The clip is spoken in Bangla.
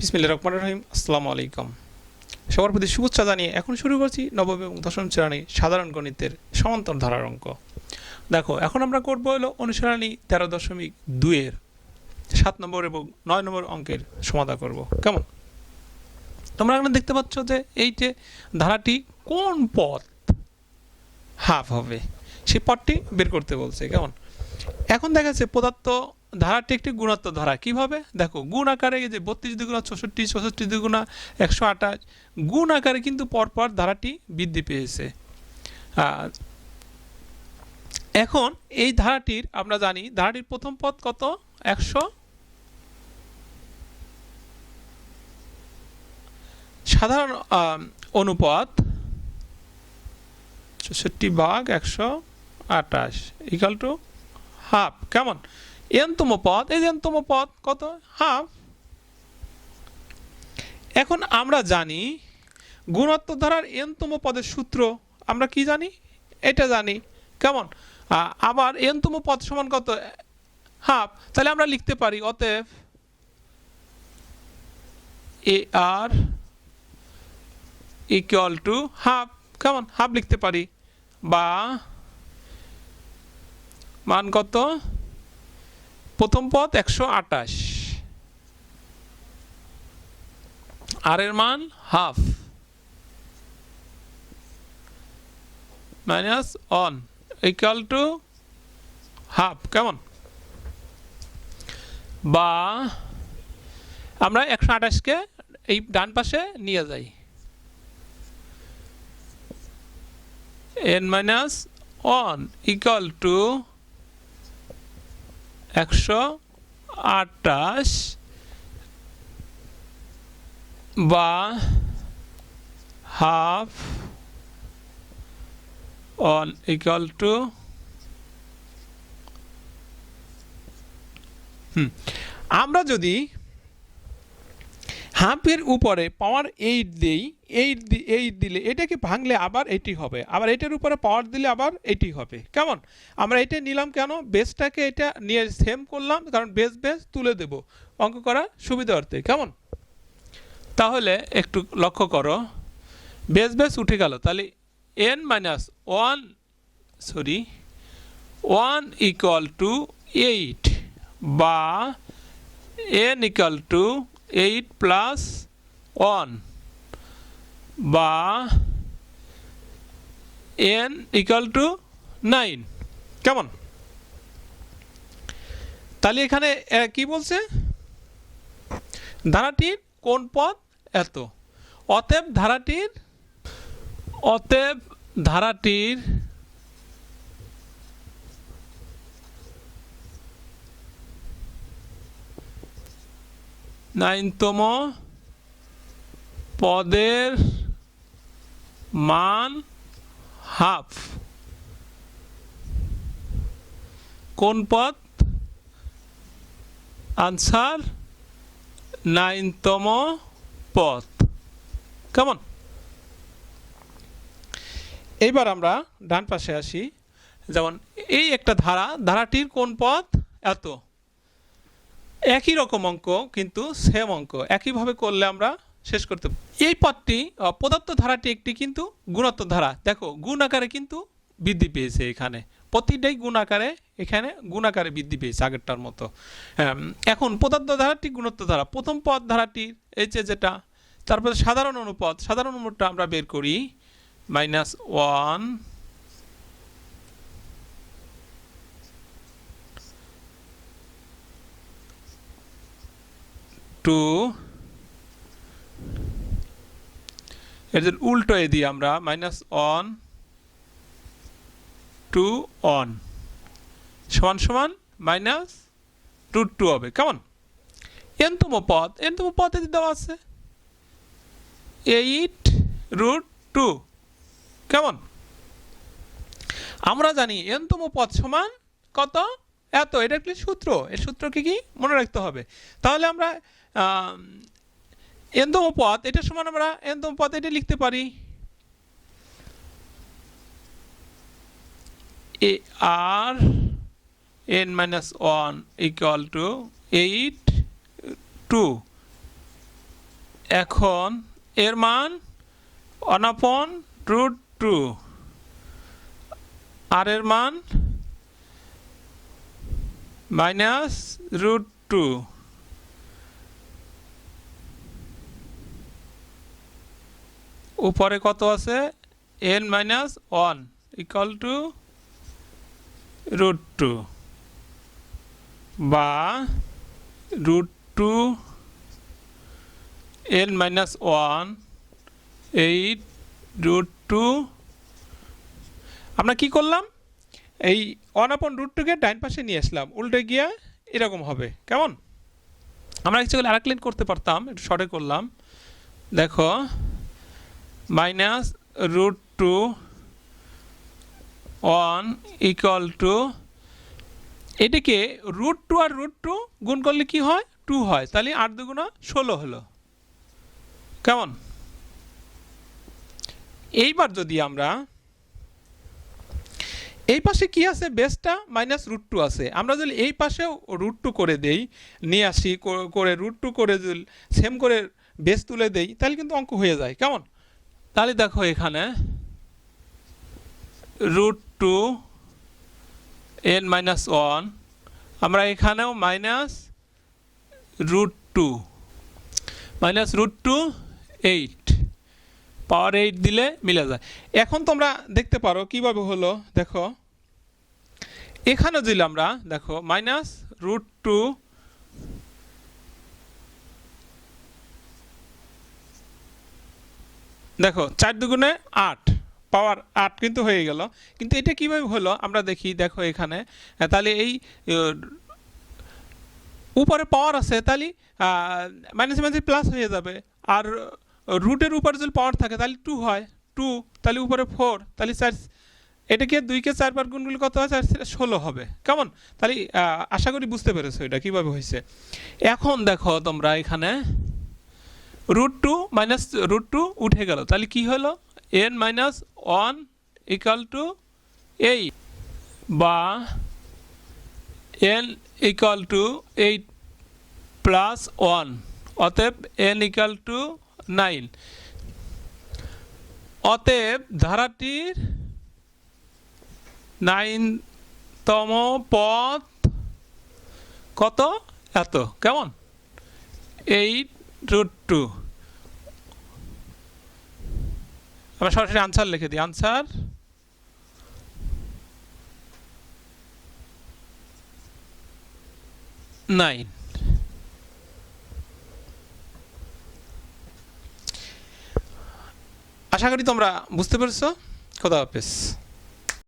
বিসমিল্লাহির রহমানির রহিম। আসসালামু আলাইকুম। সবার প্রতি শুভেচ্ছা জানিয়ে এখন শুরু করছি নবম এবং দশম শ্রেণী সাধারণ গণিতের সমান্তর ধারার অঙ্ক। দেখো, এখন আমরা করব হলো অনুশীলনী 13.2 এর 7 নম্বর এবং 9 নম্বর অঙ্কের সমাধান করব। কেমন? তোমরা এখানে দেখতে পাচ্ছ যে এই যে ধারাটি কোন পথ হাফ হবে সেই পথটি বের করতে বলছে। কেমন? এখন দেখা যাচ্ছে পদার্থ ধারাটি একটি গুণাত্মক ধারা। কিভাবে? দেখো, গুণ আকারে এই যে 32 দুগুণা 64, 64 দুগুণা 128 গুণ আকারে কিন্তু পরপর ধারাটি বৃদ্ধি পেয়েছে। এখন এই ধারাটির আমরা জানি ধারাটির প্রথম পদ কত? 100 সাধারণ অনুপাত 64/128 ইকুয়াল টু হাফ। কেমন? এনতম পদ, এই এনতম পদ কত? হাফ। এখন আমরা জানি গুণাত্মক ধারার এনতম পদের সূত্র আমরা কি জানি? এটা জানি। কেমন? আবার এনতম পদ সমান কত? হাফ। তাহলে আমরা লিখতে পারি অতএব এ আর ইকুয়াল টু হাফ। কেমন? হাফ লিখতে পারি। বা মান কত? প্রথম পদ 128 আর এর মান half minus 1 equal to half. কেমন? বা আমরা 128কে এই ডান পাশে নিয়ে যাই, n মাইনাস 1 ইকুয়াল টু 128 বা হাফ 1 ইকুয়াল টু আমরা যদি হাফের উপরে পাওয়ার 8 দেই, 8 দিলে এটাকে ভাঙলে আবার এটি হবে, আবার এটার উপরে পাওয়ার দিলে আবার এটি হবে। কেমন? আমরা এটা নিলাম কেন? বেসটাকে এটা নিয়ে সেম করলাম, কারণ বেস তুলে দেব অঙ্ক করা সুবিধার্থে। কেমন? তাহলে একটু লক্ষ্য করো, বেস উঠে গেল, তাহলে n মাইনাস 1 ইকুয়াল টু 8 বা n ইকুয়াল টু 8 প্লাস 1 বা n ইকুয়াল টু 9। কেমন? তাহলে এখানে কি বলছে? ধারাটির কোন পদ এত। অতএব ধারাটির 9তম পদের মান হাফ। কোন পদ? আনসার 9তম পদ। কেমন? এইবার আমরা ডান পাশে আসি। যেমন এই একটা ধারাটির কোন পদ এত। একই রকম অঙ্ক, কিন্তু সেম অঙ্ক একইভাবে করলে আমরা শেষ করতে পারি। এই পদটি পদার্থ ধারাটি একটি কিন্তু গুণাত্মক ধারা। দেখো, গুণ আকারে কিন্তু বৃদ্ধি পেয়েছে। এখানে প্রতিটাই গুণ আকারে, এখানে গুণ আকারে বৃদ্ধি পেয়েছে আগেরটার মতো। এখন পদার্থ ধারাটি গুণাত্মক ধারা, প্রথম পদ ধারাটির এই যে যেটা, তারপরে সাধারণ অনুপাত, সাধারণ অনুপাতটা আমরা বের করি -1 2 এর উল্টো এ দিই আমরা -1 2 1 সমান সমান -2 হবে। কেমন? এনতম পদ এটি দেওয়া আছে 8√2। কেমন? আমরা জানি এনতম পদ সমান কত? এত। এটা একটি সূত্র, এর সূত্র কি মনে রাখতে হবে। তাহলে আমরা এনতম পদ এটা সমান, আমরা এনতম পদ এটা লিখতে পারি এ আর n-1 equal to 8 2 এখন এর মান 1/√2 আর এর মান -√2 উপরে কত আছে n-1 ইকুয়াল টু √2 বা √2 n-1 8 √2 আমরা কি করলাম এই 1/√2 কে ডান পাশে নিয়ে আসলাম উল্টে গিয়ে এরকম হবে কেমন আমরা অ্যাকচুয়ালি আরেক লাইন করতে পারতাম একটু শর্টে করলাম দেখো -√2 1 ইকুয়াল টু এটাকে √2 আর √2 গুণ করলে কি হয় 2 হয় তাহলে 8 দুগুণা 16 হলো কেমন এইবার যদি আমরা এই পাশে কি আছে বেসটা -√2 আছে আমরা যদি এই পাশেও √2 করে দেই নিয়ে আসি করে √2 করে যদি সেম করে বেস তুলে দেই তাহলে কিন্তু অঙ্ক হয়ে যায় কেমন তাহলে দেখো এখানে √2 n-1 আমরা এখানেও -√2 8 পাওয়ার 8 দিলে মিলে যায় এখন তোমরা দেখতে পারো কিভাবে হলো দেখো এখানে দিলে আমরা দেখো -√2 দেখো 4 দুগুণে 8 পাওয়ার 8 কিন্তু হয়ে গেল কিন্তু এটা কিভাবে হলো আমরা দেখি দেখো এখানে তাহলে এই উপরে পাওয়ার আছে তাহলে মাইনাস মাইনাস প্লাস হয়ে যাবে আর রুটের উপরে যদি পাওয়ার থাকে তাহলে 2 হয় 2 তাহলে উপরে 4 তাহলে 4 এটাকে 2 কে 4 বার গুণ করলে কত হয় 4 16 হবে কেমন তাহলে আশা করি বুঝতে পেরেছো এটা কিভাবে হয়েছে এখন দেখো তোমরা এখানে √2 -√2 উঠে গেল তাহলে কি হলো n-1 ইকুয়াল টু 8 বা n ইকুয়াল টু 8 প্লাস 1 অতএব n ইকুয়াল টু 9 অতএব ধারাটির 9তম পদ কত এত কেমন 8√2 আমরা সরাসরি আনসার লিখে দিই আনসার 9 আশা করি তোমরা বুঝতে পেরেছো খোদা হাফেজ